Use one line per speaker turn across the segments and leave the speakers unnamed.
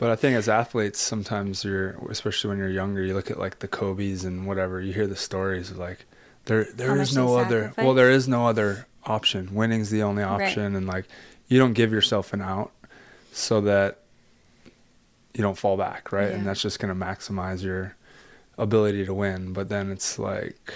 But I think as athletes, sometimes especially when you're younger, you look at like the Kobe's and whatever, you hear the stories of like, there is no other, well, there is no other option. Winning's the only option. Right. And like, you don't give yourself an out so that you don't fall back. Right. Yeah. And that's just going to maximize your ability to win. But then it's like,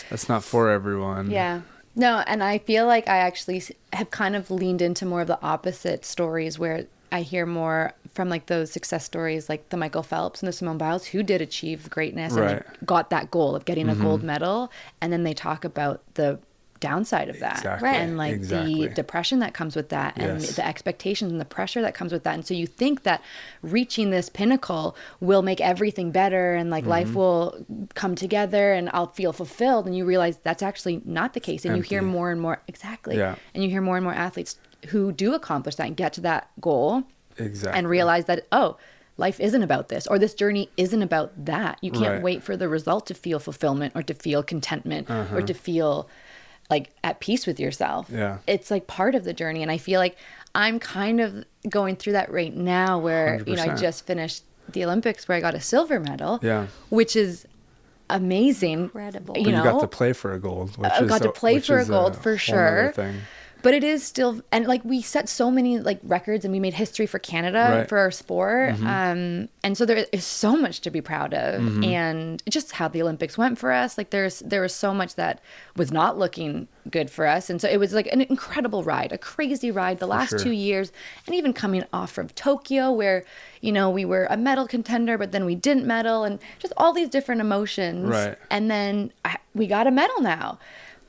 that's not for everyone.
Yeah. No. And I feel like I actually have kind of leaned into more of the opposite stories where I hear more from like those success stories, like the Michael Phelps and the Simone Biles, who did achieve greatness and like, got that goal of getting a gold medal. And then they talk about the downside of that.
Exactly.
And like the depression that comes with that and the expectations and the pressure that comes with that. And so you think that reaching this pinnacle will make everything better and like life will come together and I'll feel fulfilled. And you realize that's actually not the case. And you hear more and more, and you hear more and more athletes who do accomplish that and get to that goal and realize that, oh, life isn't about this, or this journey isn't about that. You can't wait for the result to feel fulfillment or to feel contentment or to feel like at peace with yourself. Yeah. It's like part of the journey. And I feel like I'm kind of going through that right now where, 100%. You know, I just finished the Olympics where I got a silver medal, which is amazing.
Incredible.
You got to play for a gold.
I got to play for a gold for sure. But it is still, and like we set so many like records and we made history for Canada for our sport. And so there is so much to be proud of and just how the Olympics went for us. Like there was so much that was not looking good for us. And so it was like an incredible ride, a crazy ride the last 2 years. And even coming off from Tokyo where, you know, we were a medal contender, but then we didn't medal and just all these different emotions. Right. And then we got a medal now.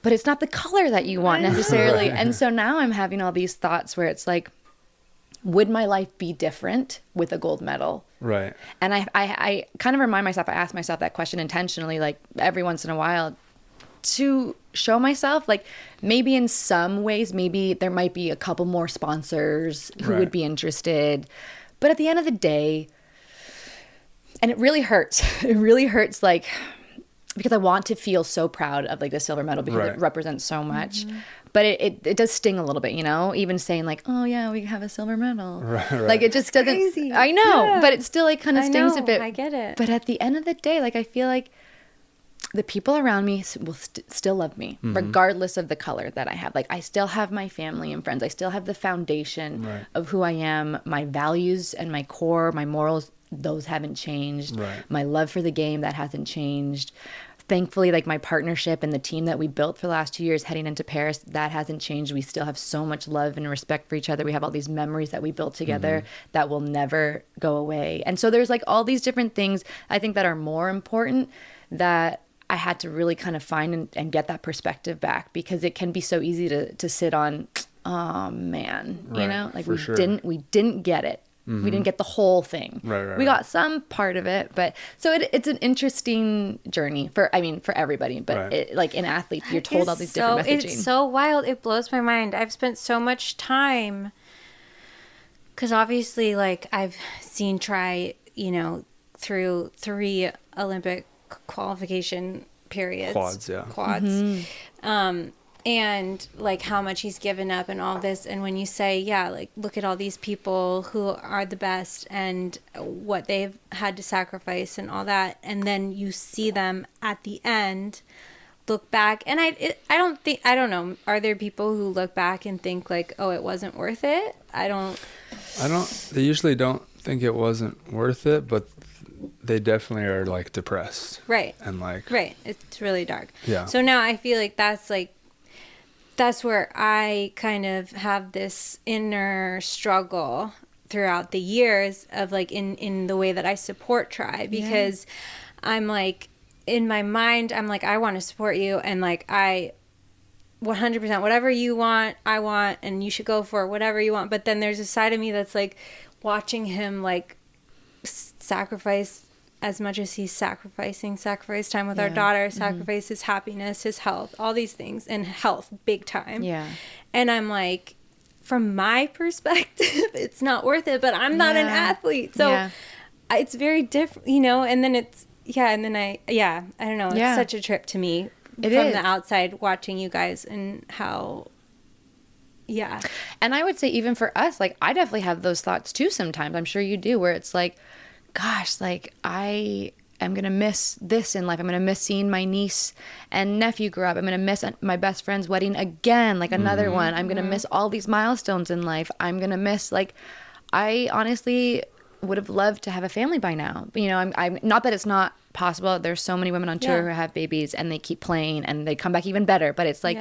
But it's not the color that you want necessarily. And so now I'm having all these thoughts where it's like, would my life be different with a gold medal? Right. And I kind of remind myself, I ask myself that question intentionally, like every once in a while to show myself, like maybe in some ways, maybe there might be a couple more sponsors who would be interested. But at the end of the day, and it really hurts. It really hurts, like, because I want to feel so proud of like the silver medal because it represents so much. But it does sting a little bit, you know, even saying like, oh yeah, we have a silver medal. Right. Like it just doesn't, crazy. I know, but it still like kind of stings a bit.
I get it.
But at the end of the day, like I feel like the people around me will still love me regardless of the color that I have. Like I still have my family and friends. I still have the foundation of who I am, my values and my core, my morals. Those haven't changed. Right. My love for the game, that hasn't changed. Thankfully, like my partnership and the team that we built for the last 2 years heading into Paris, that hasn't changed. We still have so much love and respect for each other. We have all these memories that we built together that will never go away. And so there's like all these different things I think that are more important that I had to really kind of find and get that perspective back, because it can be so easy to sit on, oh man, you know, like we didn't get it. We didn't get the whole thing. We got some part of it, but so it's an interesting journey for everybody. But it, like in athletes, you're told all these different messaging.
It's so wild. It blows my mind. I've spent so much time because obviously, like I've seen you know, through 3 Olympic qualification periods. Quads. And like how much he's given up and all this. And when you say, like look at all these people who are the best and what they've had to sacrifice and all that, and then you see them at the end look back, and I don't know, are there people who look back and think like, oh, it wasn't worth it? They usually don't think it wasn't worth it, but they definitely are like depressed, and like it's really dark. So now I feel like that's where I kind of have this inner struggle throughout the years of like in the way that I support Tri, because I'm like, in my mind, I'm like, I want to support you, and like I 100% whatever you want, I want, and you should go for whatever you want. But then there's a side of me that's like watching him like sacrifice as much as he's sacrifice time with our daughter, sacrifice his happiness, his health, all these things, and health big time. And I'm like, from my perspective, it's not worth it, but I'm not an athlete. So it's very different, you know, and then it's, and then I don't know. It's such a trip to me from the outside watching you guys and how, Yeah.
And I would say even for us, like, I definitely have those thoughts too sometimes. I'm sure you do, where it's like, gosh, like, I am going to miss this in life. I'm going to miss seeing my niece and nephew grow up. I'm going to miss my best friend's wedding again, like another one. I'm going to miss all these milestones in life. I'm going to miss, like, I honestly would have loved to have a family by now. You know, I'm not that it's not possible. There's so many women on tour who have babies and they keep playing and they come back even better. But it's like,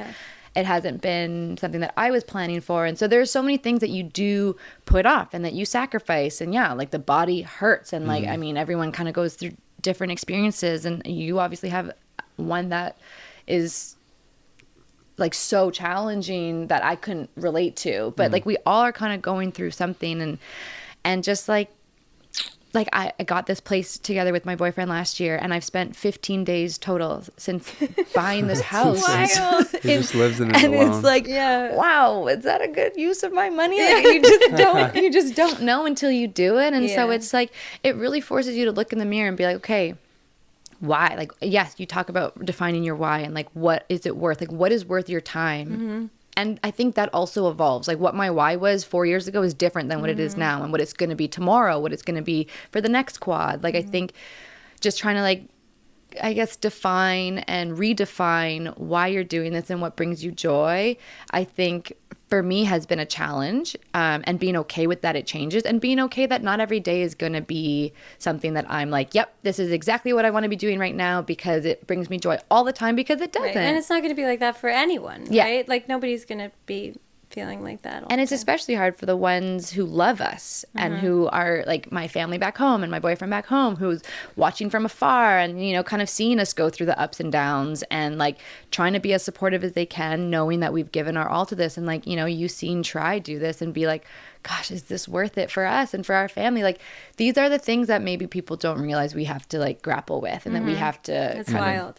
it hasn't been something that I was planning for. And so there's so many things that you do put off and that you sacrifice. And yeah, like the body hurts. And like, I mean, everyone kind of goes through different experiences. And you obviously have one that is like so challenging that I couldn't relate to. But like we all are kind of going through something. And just like I got this place together with my boyfriend last year, and I've spent 15 days total since buying this house.
Wild.
He just lives in it
and
alone.
it's like, wow, is that a good use of my money? Like, you just don't know until you do it. And so it's like, it really forces you to look in the mirror and be like, okay, why? Like, yes, you talk about defining your why and like, what is it worth? Like, what is worth your time? And I think that also evolves. Like what my why was 4 years ago is different than what it is now, and what it's going to be tomorrow, what it's going to be for the next quad. Like I think just trying to like, I guess, define and redefine why you're doing this and what brings you joy, I think for me has been a challenge, and being okay with that it changes, and being okay that not every day is going to be something that I'm like, yep, this is exactly what I want to be doing right now because it brings me joy all the time, because it doesn't.
Right. And it's not going to be like that for anyone, right? Like nobody's going to be feeling like that all
and it's
time.
Especially hard for the ones who love us and who are like my family back home and my boyfriend back home, who's watching from afar and, you know, kind of seeing us go through the ups and downs and like trying to be as supportive as they can, knowing that we've given our all to this. And like, you know, you seen Try do this and be like, gosh, is this worth it for us and for our family? Like these are the things that maybe people don't realize we have to like grapple with and that we have to
That's wild.